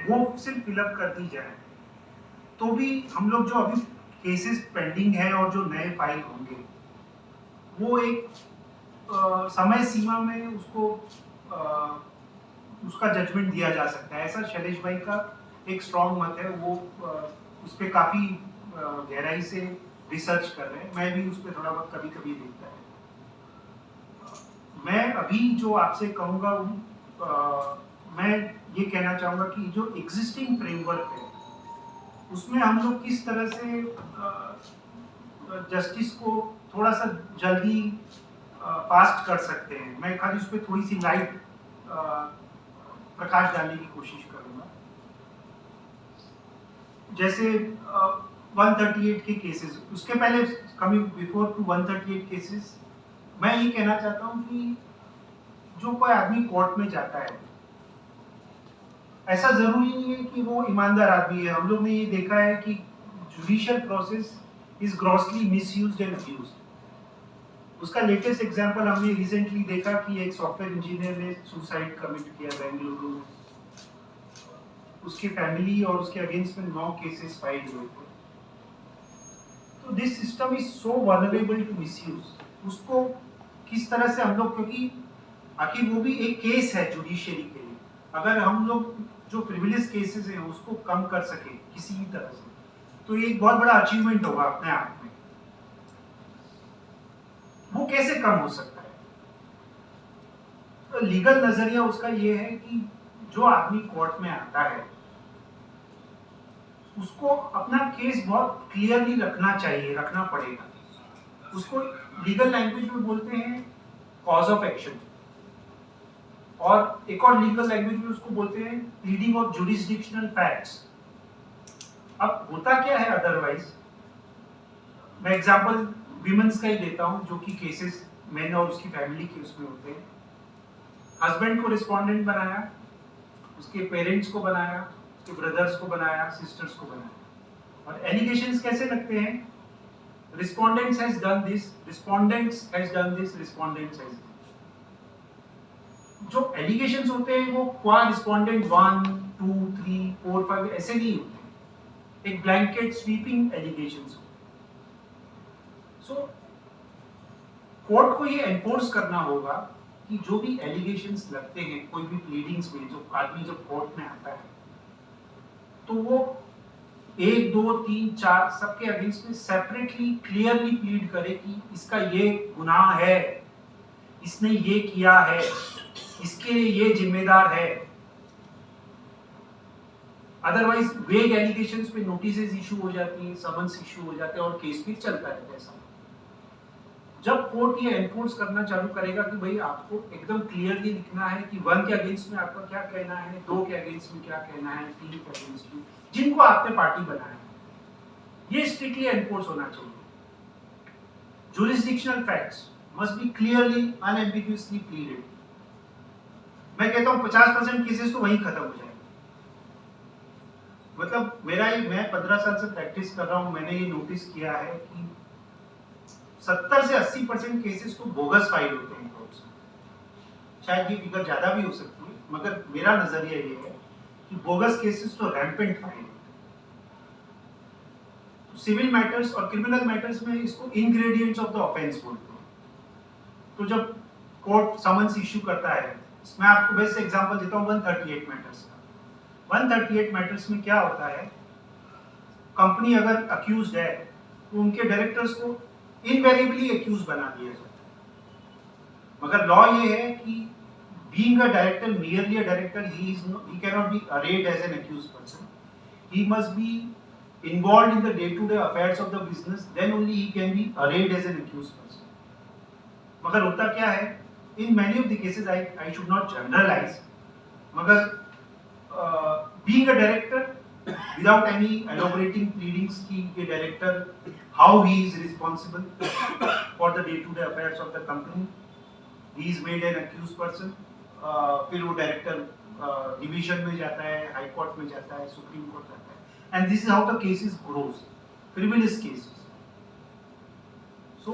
वो सिर्फ फिलअप कर दी जाए, तो भी हम लोग जो अभी केसेस पेंडिंग है और जो नए फाइल होंगे वो एक समय सीमा में उसको उसका जजमेंट दिया जा सकता है। ऐसा शैलेश भाई का एक स्ट्रॉन्ग मत है, वो उस पर काफ़ी गहराई से रिसर्च कर रहे हैं। मैं भी उस पर थोड़ा बहुत कभी कभी देखता है। मैं अभी जो आपसे कहूँगा मैं ये कहना चाहूँगा कि जो एग्जिस्टिंग फ्रेमवर्क है उसमें हम लोग किस तरह से जस्टिस को थोड़ा सा जल्दी फास्ट कर सकते हैं। मैं खाली उस पर थोड़ी सी लाइट प्रकाश डालने की कोशिश करूँगा। जैसे 138 के केसेस, उसके पहले कमिंग बिफोर टू 138 केसेस, मैं ये कहना चाहता हूँ कि जो कोई आदमी कोर्ट में जाता है ऐसा जरूरी नहीं है कि वो ईमानदार आदमी है। हम लोग ने ये देखा है कि judicial process is grossly misused and abused. उसका लेटेस्ट एग्जांपल हमने रिसेंटली देखा कि एक सॉफ्टवेयर इंजीनियर ने सुसाइड कमिट किया बेंगलुरु में। उसकी फैमिली और उसके अगेंस्ट में 9 केसेस फाइल हुए थे। तो this system is so vulnerable to misuse. उसको किस तरह से हम लोग, क्योंकि आखिर वो भी एक केस है जुडिशियरी के लिए, अगर हम लोग जो फ्रिविलियस केसेस हैं उसको कम कर सके किसी भी तरह से, तो ये एक बहुत बड़ा अचीवमेंट होगा अपने आप में। वो कैसे कम हो सकता है? तो लीगल नजरिया उसका ये है कि जो आदमी कोर्ट में आता है उसको अपना केस बहुत क्लियरली रखना चाहिए, रखना पड़ेगा। उसको लीगल लैंग्वेज में बोलते हैं कॉज ऑफ एक्शन, और एक और लीगल लैंग्वेज में उसको बोलते हैं प्लीडिंग ऑफ जुरिसडिक्शनल फैक्ट्स। अब होता क्या है अदरवाइज, मैं एग्जांपल विमेंस का ही देता हूं जो कि केसेस मैन और उसकी फैमिली के उसमें होते हैं। हस्बैंड को रिस्पोंडेंट बनाया, उसके पेरेंट्स को बनाया, उसके ब्रदर्स को बनाया, सिस्टर्स को बनाया, और एलिगेशंस कैसे लगते हैं? Respondents has done this, respondents has done this, respondents has. जो एलिगेशंस होते हैं वो क्वा रिस्पोंडेंट 1 2 3 4 5 ऐसे नहीं होते, एक ब्लैंकेट स्वीपिंग एलिगेशंस होते हैं। सो कोर्ट को ये एनफोर्स करना होगा कि जो भी एलिगेशंस लगते हैं कोई भी प्लीडिंग्स में, जो आदमी जब कोर्ट में आता है तो वो 1 2 3 4 सबके अगेंस्ट में सेपरेटली क्लियरली प्लीड करे कि इसका ये गुनाह है, इसने ये किया है, इसके लिए ये जिम्मेदार है। अदरवाइज वेग एलिगेशंस पे नोटिस इशू हो जाती है, समन्स इशू हो जाते हैं और केस भी चलता रहता है। जब कोर्ट ये एनफोर्स करना चालू करेगा कि भाई आपको एकदम क्लियरली लिखना है कि 1 के अगेंस्ट में आपका क्या कहना है, 2 के अगेंस्ट में क्या कहना है, 3 के अगेंस्ट में, जिनको आपने पार्टी बनाया है, ये स्ट्रिक्टली एनफोर्स होना चाहिए। Jurisdictional facts must be clearly unambiguously pleaded. मैं कहता हूं 50% केसेस तो वहीं खत्म हो जाएंगे। मतलब मैं 15 साल से प्रैक्टिस कर रहा हूं, मैंने ये नोटिस किया है कि 70 से 80% केसेस तो बोगस फाइल होते हैं कोर्ट्स में। शायद ये फिगर ज्यादा भी हो सकती है, मगर मेरा नजरिया ये है कि बोगस केसेस तो रैम्पेंट फाइल है। सिविल मैटर्स और क्रिमिनल मैटर्स में इसको इंग्रेडिएंट्स ऑफ द ऑफेंस बोलते हैं। तो जब कोर्ट समन्स इश्यू करता है, मैं आपको बेस्ट एग्जांपल देता हूं 138 मैटर्स का। 138 मैटर्स में क्या होता है, कंपनी अगर अक्यूज्ड है तो उनके डायरेक्टर्स को इनवेरिएबली अक्यूज बना दिया जाता है। मगर लॉ ये है कि being a director, merely a director, he cannot be arraigned as an accused person. He must be involved in the day-to-day affairs of the business, then only he can be arraigned as an accused person. मगर होता क्या है, in many of the cases, I should not generalize, मगर being a director without any elaborating pleadings कि ये director how he is responsible for the day-to-day affairs of the company, he is made an accused person. फिर वो director division में जाता है, high court में जाता है, सुप्रीम कोर्ट जाता है, and this is how the cases grows, frivolous cases. So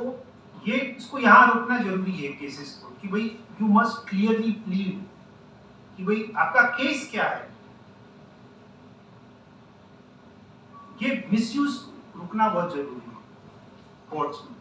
ये इसको यहाँ रोकना जरूरी है केसेस को, कि भाई यू मस्ट क्लियरली प्लीड कि भाई आपका केस क्या है। ये मिसयूज रुकना बहुत जरूरी है कोर्ट्स में।